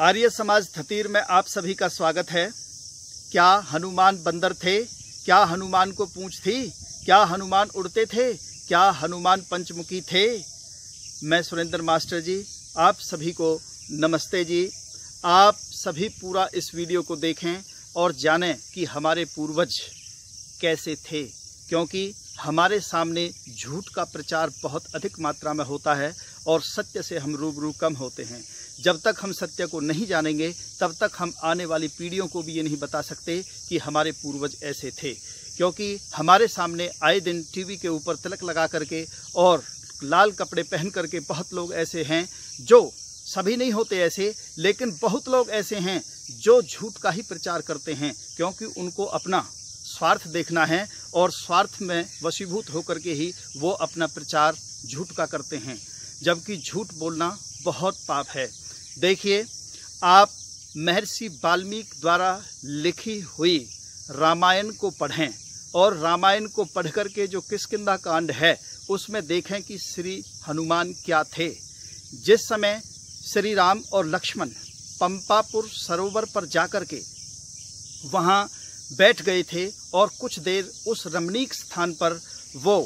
आर्य समाज थतीर में आप सभी का स्वागत है। क्या हनुमान बंदर थे? क्या हनुमान को पूंछ थी? क्या हनुमान उड़ते थे? क्या हनुमान पंचमुखी थे? मैं सुरेंद्र मास्टर जी आप सभी को नमस्ते जी। आप सभी पूरा इस वीडियो को देखें और जानें कि हमारे पूर्वज कैसे थे, क्योंकि हमारे सामने झूठ का प्रचार बहुत अधिक मात्रा में होता है और सत्य से हम रूबरू कम होते हैं। जब तक हम सत्य को नहीं जानेंगे तब तक हम आने वाली पीढ़ियों को भी ये नहीं बता सकते कि हमारे पूर्वज ऐसे थे, क्योंकि हमारे सामने आए दिन टीवी के ऊपर तिलक लगा करके और लाल कपड़े पहन करके बहुत लोग ऐसे हैं, जो सभी नहीं होते ऐसे, लेकिन बहुत लोग ऐसे हैं जो झूठ का ही प्रचार करते हैं, क्योंकि उनको अपना स्वार्थ देखना है और स्वार्थ में वशीभूत होकर के ही वो अपना प्रचार झूठ का करते हैं, जबकि झूठ बोलना बहुत पाप है। देखिए, आप महर्षि वाल्मीकि द्वारा लिखी हुई रामायण को पढ़ें और रामायण को पढ़ करके जो किष्किंधा कांड है उसमें देखें कि श्री हनुमान क्या थे। जिस समय श्री राम और लक्ष्मण पंपापुर सरोवर पर जाकर के वहाँ बैठ गए थे और कुछ देर उस रमणीक स्थान पर वो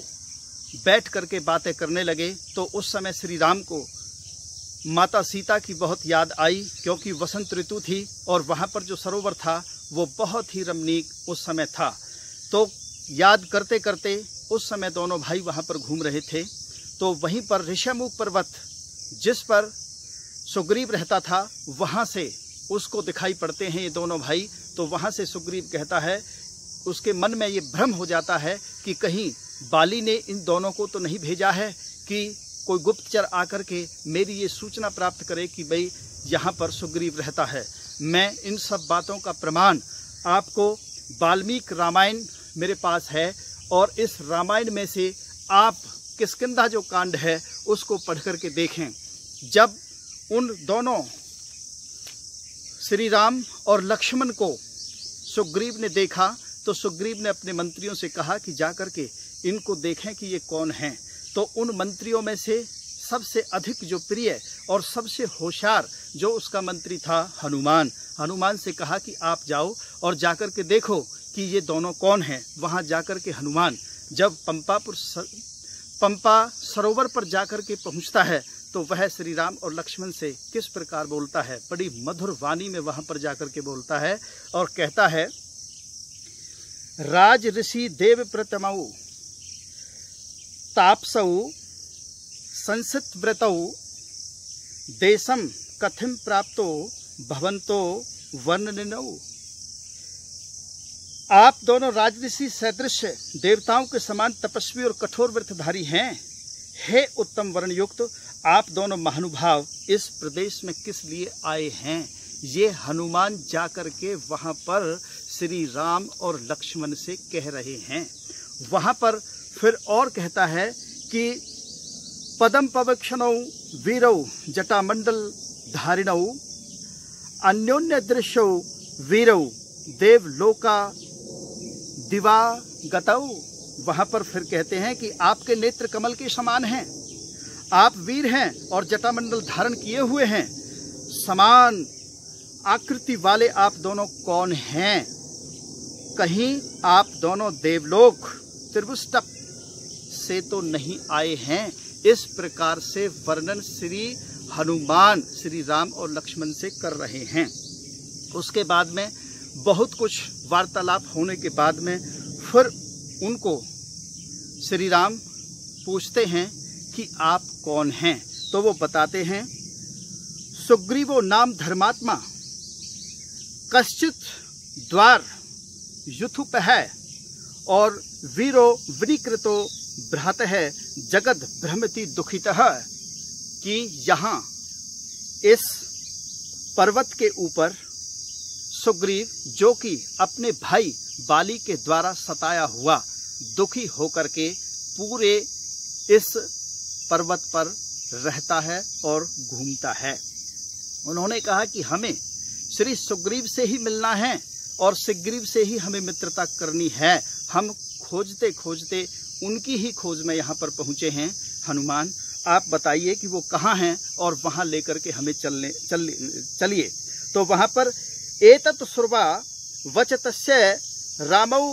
बैठ करके बातें करने लगे, तो उस समय श्री राम को माता सीता की बहुत याद आई, क्योंकि वसंत ऋतु थी और वहाँ पर जो सरोवर था वो बहुत ही रमणीक उस समय था। तो याद करते करते उस समय दोनों भाई वहाँ पर घूम रहे थे, तो वहीं पर ऋषमुख पर्वत जिस पर सुग्रीव रहता था वहाँ से उसको दिखाई पड़ते हैं ये दोनों भाई। तो वहाँ से सुग्रीव कहता है, उसके मन में ये भ्रम हो जाता है कि कहीं बाली ने इन दोनों को तो नहीं भेजा है कि कोई गुप्तचर आकर के मेरी ये सूचना प्राप्त करे कि भाई यहाँ पर सुग्रीव रहता है। मैं इन सब बातों का प्रमाण आपको वाल्मीकि रामायण मेरे पास है, और इस रामायण में से आप किष्किंधा जो कांड है उसको पढ़ करके देखें। जब उन दोनों श्री राम और लक्ष्मण को सुग्रीव ने देखा तो सुग्रीव ने अपने मंत्रियों से कहा कि जा करके इनको देखें कि ये कौन हैं। तो उन मंत्रियों में से सबसे अधिक जो प्रिय और सबसे होशियार जो उसका मंत्री था हनुमान से कहा कि आप जाओ और जाकर के देखो कि ये दोनों कौन हैं। वहाँ जाकर के हनुमान जब पंपा सरोवर पर जाकर के पहुँचता है तो वह श्री राम और लक्ष्मण से किस प्रकार बोलता है, बड़ी मधुर वाणी में वहाँ पर जाकर के बोलता है और कहता है, राज ऋषि देव प्रतमऊ तापसऊ संसित व्रतौ देशम कथिम प्राप्तो भवंतो वर्णनिनौ। आप दोनों राजऋषि सदृश देवताओं के समान तपस्वी और कठोर व्रतधारी हैं। हे उत्तम वर्ण युक्त, आप दोनों महानुभाव इस प्रदेश में किस लिए आए हैं? ये हनुमान जाकर के वहाँ पर श्री राम और लक्ष्मण से कह रहे हैं। वहाँ पर फिर और कहता है कि पदम पवक्षणौ वीरौ जटामंडल धारिणौ अन्योन्य दृश्यौ वीरौ देवलोका दिवागतौ। वहाँ पर फिर कहते हैं कि आपके नेत्र कमल के समान हैं, आप वीर हैं और जटामंडल धारण किए हुए हैं, समान आकृति वाले आप दोनों कौन हैं? कहीं आप दोनों देवलोक त्रिभुष्टप से तो नहीं आए हैं? इस प्रकार से वर्णन श्री हनुमान श्री राम और लक्ष्मण से कर रहे हैं। उसके बाद में बहुत कुछ वार्तालाप होने के बाद में फिर उनको श्री राम पूछते हैं कि आप कौन हैं? तो वो बताते हैं, सुग्रीवो नाम धर्मात्मा कश्चित द्वार युथुपः और वीरो विनिकृतो भ्रातः जगद भ्रमति दुखितः। कि यहाँ इस पर्वत के ऊपर सुग्रीव, जो कि अपने भाई बाली के द्वारा सताया हुआ, दुखी होकर के पूरे इस पर्वत पर रहता है और घूमता है। उन्होंने कहा कि हमें श्री सुग्रीव से ही मिलना है और सुग्रीव से ही हमें मित्रता करनी है। हम खोजते खोजते उनकी ही खोज में यहाँ पर पहुँचे हैं। हनुमान, आप बताइए कि वो कहाँ हैं और वहाँ लेकर के हमें चलिए। तो वहां पर एतत् श्रुवा वचतस्य रामौ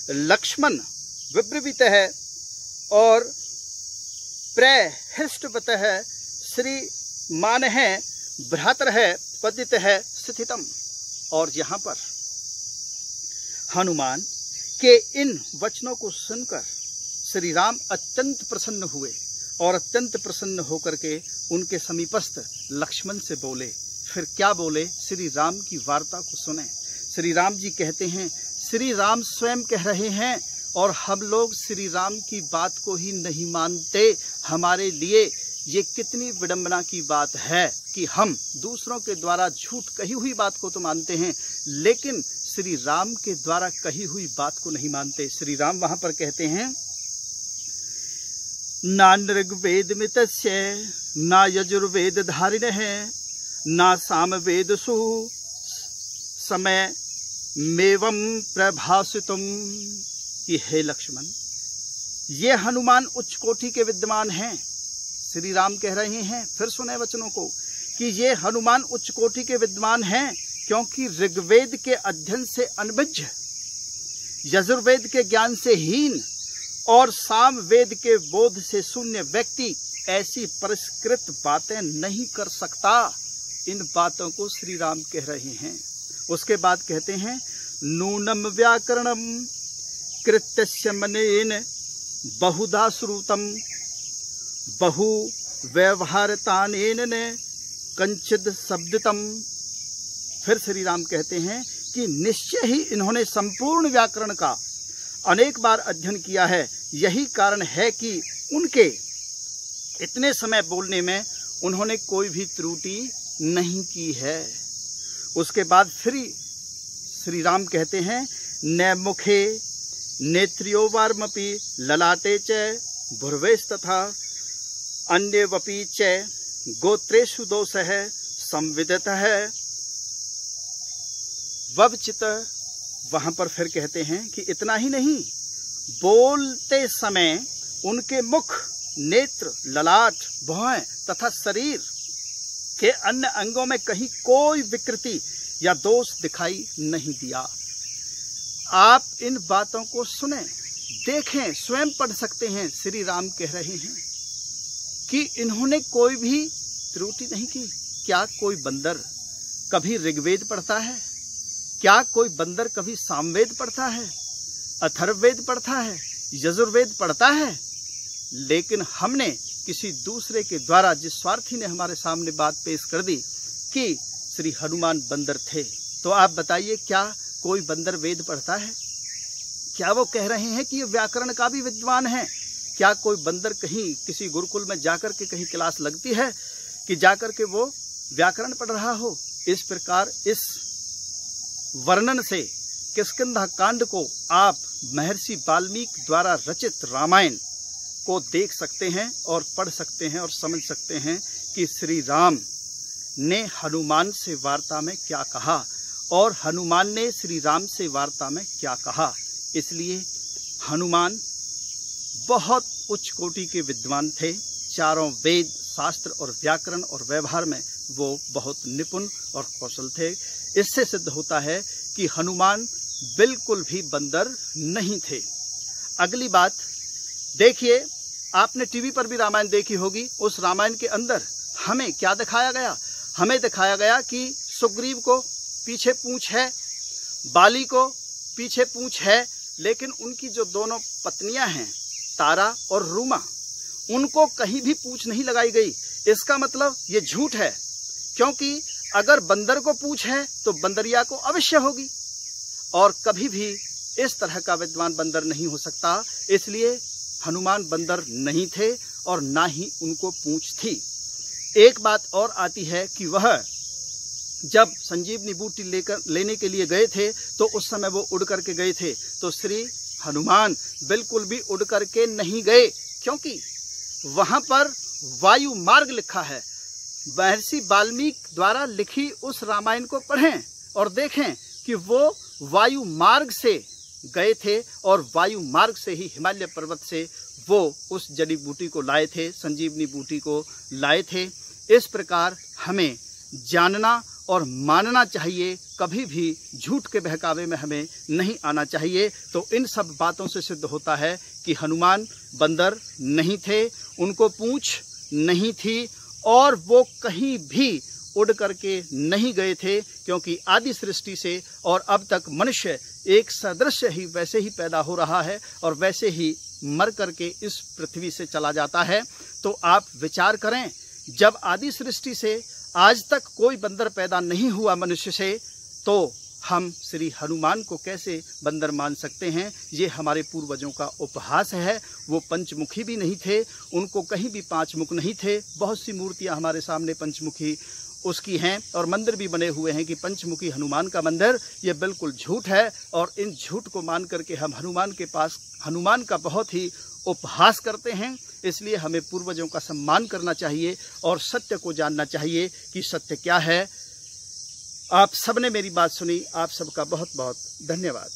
लक्ष्मण विब्रवीतः और प्रहृष्टवतः श्री मानः भ्रातरः पतितः स्थितम्। और यहाँ पर हनुमान के इन वचनों को सुनकर श्री राम अत्यंत प्रसन्न हुए और अत्यंत प्रसन्न होकर के उनके समीपस्थ लक्ष्मण से बोले। फिर क्या बोले, श्री राम की वार्ता को सुने। श्री राम जी कहते हैं, श्री राम स्वयं कह रहे हैं और हम लोग श्री राम की बात को ही नहीं मानते। हमारे लिए ये कितनी विडंबना की बात है कि हम दूसरों के द्वारा झूठ कही हुई बात को तो मानते हैं, लेकिन श्री राम के द्वारा कही हुई बात को नहीं मानते। श्री राम वहां पर कहते हैं, ना ऋग्वेद मितस्य ना यजुर्वेद धारिणः ना सामवेदसु समय मेवं प्रभासितुम। कि हे लक्ष्मण, ये हनुमान उच्च कोटि के विद्वान हैं। श्री राम कह रहे हैं, फिर सुने वचनों को, कि ये हनुमान उच्च कोटि के विद्वान हैं क्योंकि ऋग्वेद के अध्ययन से अनभिज्ञ, यजुर्वेद के ज्ञान से हीन और सामवेद के बोध से शून्य व्यक्ति ऐसी परिष्कृत बातें नहीं कर सकता। इन बातों को श्री राम कह रहे हैं। उसके बाद कहते हैं, नूनम व्याकरणम कृत्यस्य मनेन बहुधा श्रुतम बहु व्यवहारतानेन कंचिद शब्दतम। फिर श्री राम कहते हैं कि निश्चय ही इन्होंने संपूर्ण व्याकरण का अनेक बार अध्ययन किया है। यही कारण है कि उनके इतने समय बोलने में उन्होंने कोई भी त्रुटि नहीं की है। उसके बाद फिर श्री राम कहते हैं, न मुखे नेत्र्योवार्मपि ललाटे च भुर्वेस्तथा अन्यवपि च गोत्रेषु दोषः संविदितः ववचित। वहां पर फिर कहते हैं कि इतना ही नहीं, बोलते समय उनके मुख, नेत्र, ललाट, भौहें तथा शरीर के अन्य अंगों में कहीं कोई विकृति या दोष दिखाई नहीं दिया। आप इन बातों को सुने, देखें, स्वयं पढ़ सकते हैं। श्री राम कह रहे हैं कि इन्होंने कोई भी त्रुटि नहीं की। क्या कोई बंदर कभी ऋग्वेद पढ़ता है? क्या कोई बंदर कभी सामवेद पढ़ता है, अथर्ववेद पढ़ता है, यजुर्वेद पढ़ता है? लेकिन हमने किसी दूसरे के द्वारा, जिस स्वार्थी ने हमारे सामने बात पेश कर दी कि श्री हनुमान बंदर थे, तो आप बताइए, क्या कोई बंदर वेद पढ़ता है? क्या वो कह रहे हैं कि ये व्याकरण का भी विद्वान है? क्या कोई बंदर कहीं किसी गुरुकुल में जाकर के कहीं क्लास लगती है कि जाकर के वो व्याकरण पढ़ रहा हो? इस प्रकार इस वर्णन से किष्किंधा कांड को आप महर्षि वाल्मीकि द्वारा रचित रामायण को देख सकते हैं और पढ़ सकते हैं और समझ सकते हैं कि श्री राम ने हनुमान से वार्ता में क्या कहा और हनुमान ने श्री राम से वार्ता में क्या कहा। इसलिए हनुमान बहुत उच्च कोटि के विद्वान थे। चारों वेद, शास्त्र और व्याकरण और व्यवहार में वो बहुत निपुण और कौशल थे। इससे सिद्ध होता है कि हनुमान बिल्कुल भी बंदर नहीं थे। अगली बात देखिए, आपने टीवी पर भी रामायण देखी होगी। उस रामायण के अंदर हमें क्या दिखाया गया? हमें दिखाया गया कि सुग्रीव को पीछे पूंछ है, बाली को पीछे पूंछ है, लेकिन उनकी जो दोनों पत्नियां हैं, तारा और रूमा, उनको कहीं भी पूंछ नहीं लगाई गई। इसका मतलब ये झूठ है, क्योंकि अगर बंदर को पूंछ है तो बंदरिया को अवश्य होगी, और कभी भी इस तरह का विद्वान बंदर नहीं हो सकता। इसलिए हनुमान बंदर नहीं थे और ना ही उनको पूंछ थी। एक बात और आती है कि वह जब संजीवनी बूटी लेने के लिए गए थे तो उस समय वो उड़ करके गए थे, तो श्री हनुमान बिल्कुल भी उड़ करके नहीं गए, क्योंकि वहां पर वायु मार्ग लिखा है। महर्षि वाल्मीकि द्वारा लिखी उस रामायण को पढ़ें और देखें कि वो वायु मार्ग से गए थे और वायु मार्ग से ही हिमालय पर्वत से वो उस जड़ी बूटी को लाए थे, संजीवनी बूटी को लाए थे। इस प्रकार हमें जानना और मानना चाहिए, कभी भी झूठ के बहकावे में हमें नहीं आना चाहिए। तो इन सब बातों से सिद्ध होता है कि हनुमान बंदर नहीं थे, उनको पूंछ नहीं थी और वो कहीं भी उड़ करके नहीं गए थे, क्योंकि आदि सृष्टि से और अब तक मनुष्य एक सदृश ही वैसे ही पैदा हो रहा है और वैसे ही मर करके इस पृथ्वी से चला जाता है। तो आप विचार करें, जब आदि सृष्टि से आज तक कोई बंदर पैदा नहीं हुआ मनुष्य से, तो हम श्री हनुमान को कैसे बंदर मान सकते हैं? ये हमारे पूर्वजों का उपहास है। वो पंचमुखी भी नहीं थे, उनको कहीं भी पांच मुख नहीं थे। बहुत सी मूर्तियां हमारे सामने पंचमुखी उसकी हैं और मंदिर भी बने हुए हैं कि पंचमुखी हनुमान का मंदिर। ये बिल्कुल झूठ है और इन झूठ को मान करके हम हनुमान का बहुत ही उपहास करते हैं। इसलिए हमें पूर्वजों का सम्मान करना चाहिए और सत्य को जानना चाहिए कि सत्य क्या है। आप सबने मेरी बात सुनी, आप सबका बहुत बहुत धन्यवाद।